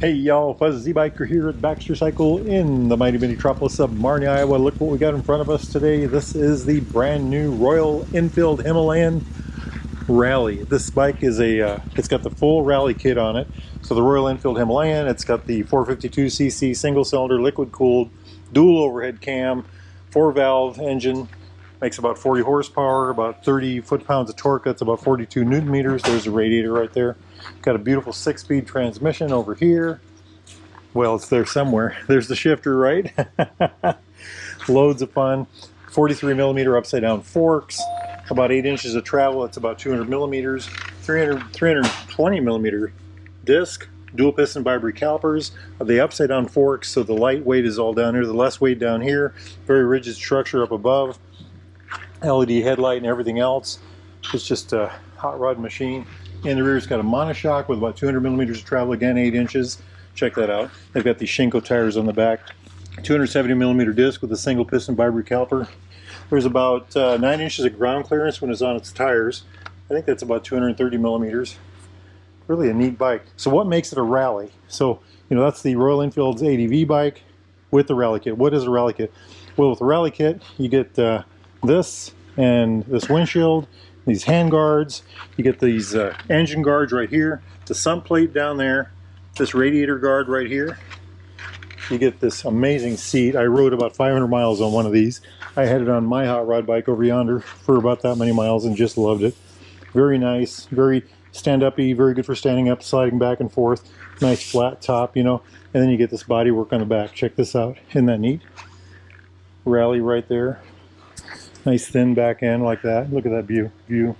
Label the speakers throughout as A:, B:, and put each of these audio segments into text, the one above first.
A: Hey y'all, Fuzz Z-Biker here at Baxter Cycle in the mighty metropolis of Marne, Iowa. Look what we got in front of us today. This is the brand new Royal Enfield Himalayan Rally. This bike is it's got the full rally kit on it. So the Royal Enfield Himalayan, it's got the 452cc single cylinder liquid cooled dual overhead cam, 4-valve engine, makes about 40 horsepower, about 30 foot-pounds of torque. That's about 42 newton meters. There's the radiator right there. Got a beautiful 6-speed transmission over here. Well, it's there somewhere. There's the shifter, right? Loads of fun. 43 millimeter upside down forks. About 8 inches of travel. It's about 200 millimeters. 320 millimeter disc. Dual piston Vibri calipers. The upside down forks, so the light weight is all down here. The less weight down here. Very rigid structure up above. LED headlight and everything else. It's just a hot rod machine. In the rear, it's got a monoshock with about 200 millimeters of travel, again 8 inches. Check that out. They've got these Shinko tires on the back. 270 millimeter disc with a single piston Vibri caliper. There's about 9 inches of ground clearance when it's on its tires. I think that's about 230 millimeters. Really a neat bike. So what makes it a rally? So, you know, that's the Royal Enfield's ADV bike with the rally kit. What is a rally kit? Well, with the rally kit, you get this and this windshield, these hand guards, you get these engine guards right here, the sump plate down there, this radiator guard right here. You get this amazing seat. I rode about 500 miles on one of these. I had it on my hot rod bike over yonder for about that many miles and just loved it. Very nice, very stand-uppy, very good for standing up, sliding back and forth. Nice flat top, you know. And then you get this body work on the back. Check this out. Isn't that neat? Rally right there. Nice thin back end like that. Look at that view.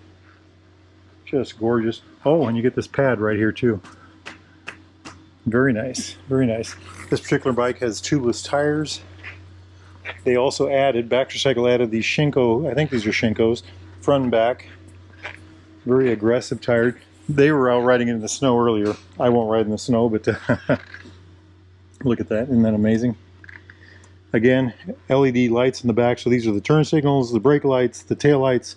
A: Just gorgeous. Oh, and you get this pad right here too. Very nice. Very nice. This particular bike has tubeless tires. They also added, Baxter Cycle added these Shinko, I think these are Shinkos, front and back. Very aggressive tire. They were out riding in the snow earlier. I won't ride in the snow, but look at that. Isn't that amazing? Again, LED lights in the back, so these are the turn signals, the brake lights, the tail lights,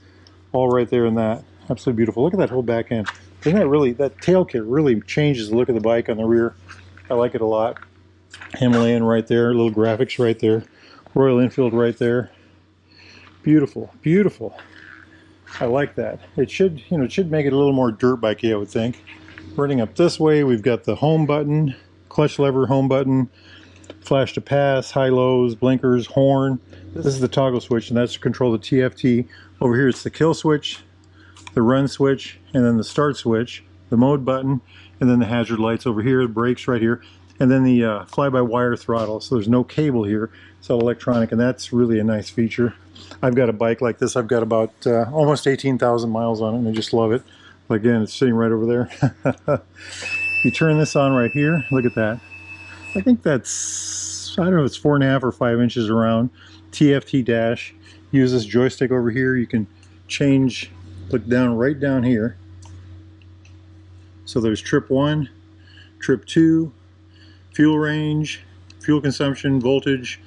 A: all right there in that. Absolutely beautiful. Look at that whole back end. Isn't that really, that tail kit really changes the look of the bike on the rear. I like it a lot. Himalayan right there, little graphics right there. Royal Enfield right there. Beautiful, beautiful. I like that. It should, you know, it should make it a little more dirt bikey, I would think. Running up this way, we've got the home button, clutch lever home button, flash to pass, high-lows, blinkers, horn. This is the toggle switch, and that's to control the TFT. Over here it's the kill switch, the run switch, and then the start switch, the mode button, and then the hazard lights over here, the brakes right here, and then the fly-by-wire throttle. So there's no cable here. It's all electronic, and that's really a nice feature. I've got a bike like this. I've got about almost 18,000 miles on it, and I just love it. Again, it's sitting right over there. You turn this on right here. Look at that. I think that's, I don't know if it's 4.5 or 5 inches around. TFT dash. Use this joystick over here. You can change, look down right down here. So there's trip 1, trip 2, fuel range, fuel consumption, voltage,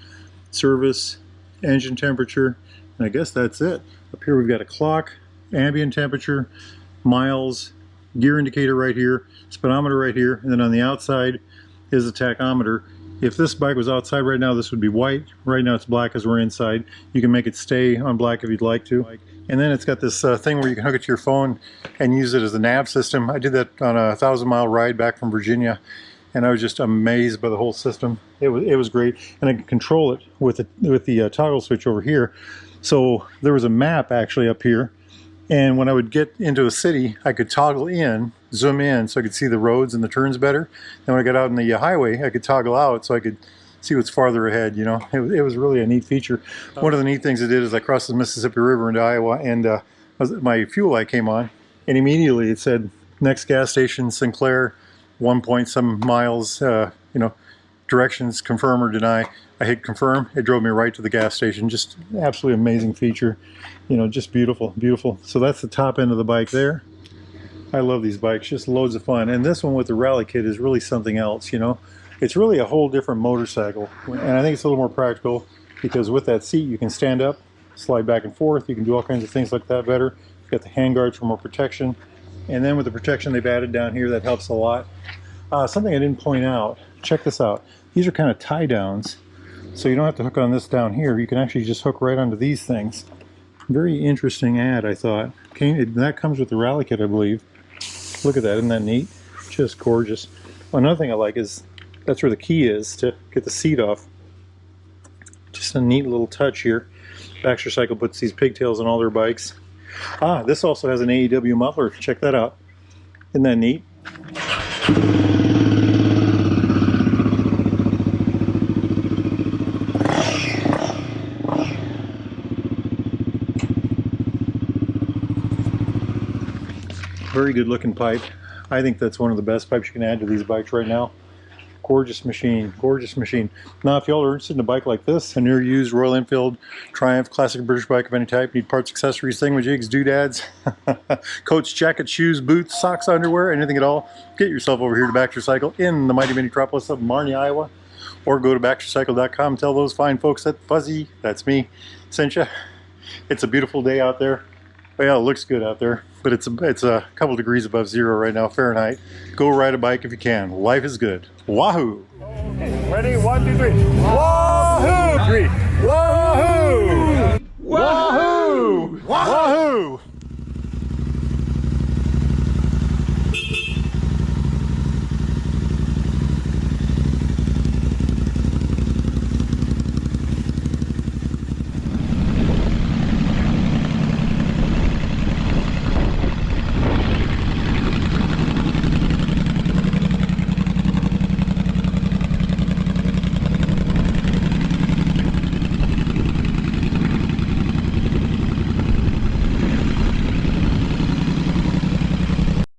A: service, engine temperature, and I guess that's it. Up here we've got a clock, ambient temperature, miles, gear indicator right here, speedometer right here, and then on the outside is a tachometer. If this bike was outside right now, this would be white. Right now it's black as we're inside. You can make it stay on black if you'd like to. And then it's got this thing where you can hook it to your phone and use it as a nav system. I did that on a 1,000-mile ride back from Virginia, and I was just amazed by the whole system. It was great, and I could control it with the toggle switch over here. So there was a map actually up here, and when I would get into a city, I could toggle in, zoom in, so I could see the roads and the turns better. And when I got out on the highway, I could toggle out so I could see what's farther ahead, you know. It was really a neat feature. One of the neat things it did is I crossed the Mississippi River into Iowa, and my fuel light came on, and immediately it said, next gas station, Sinclair, 1 point some miles, you know, directions, confirm or deny. I hit confirm, it drove me right to the gas station. Just absolutely amazing feature, you know, just beautiful, beautiful. So that's the top end of the bike there. I love these bikes, just loads of fun. And this one with the rally kit is really something else, you know. It's really a whole different motorcycle, and I think it's a little more practical because with that seat you can stand up, slide back and forth, you can do all kinds of things like that better. You've got the hand guards for more protection, and then with the protection they've added down here, that helps a lot. Something I didn't point out. Check this out. These are kind of tie downs, so you don't have to hook on this down here. You can actually just hook right onto these things. Very interesting ad, I thought. That comes with the Rally Kit, I believe. Look at that, isn't that neat? Just gorgeous. Another thing I like is that's where the key is to get the seat off. Just a neat little touch here. Baxter Cycle puts these pigtails on all their bikes. This also has an AEW muffler. Check that out. Isn't that neat? Very good looking pipe. I think that's one of the best pipes you can add to these bikes right now. Gorgeous machine, gorgeous machine. Now, if y'all are interested in a bike like this, a newer used Royal Enfield, Triumph, classic British bike of any type, need parts, accessories, thingamajigs, doodads, coats, jackets, shoes, boots, socks, underwear, anything at all, get yourself over here to Baxter Cycle in the mighty metropolis of Marnie, Iowa, or go to baxtercycle.com and tell those fine folks that Fuzzy, that's me, sent you. It's a beautiful day out there. Well, it looks good out there, but it's a couple degrees above zero right now, Fahrenheit. Go ride a bike if you can. Life is good. Wahoo!
B: Okay, ready? 1, 2, 3. Wahoo! 3. Wahoo! Wahoo! Wahoo!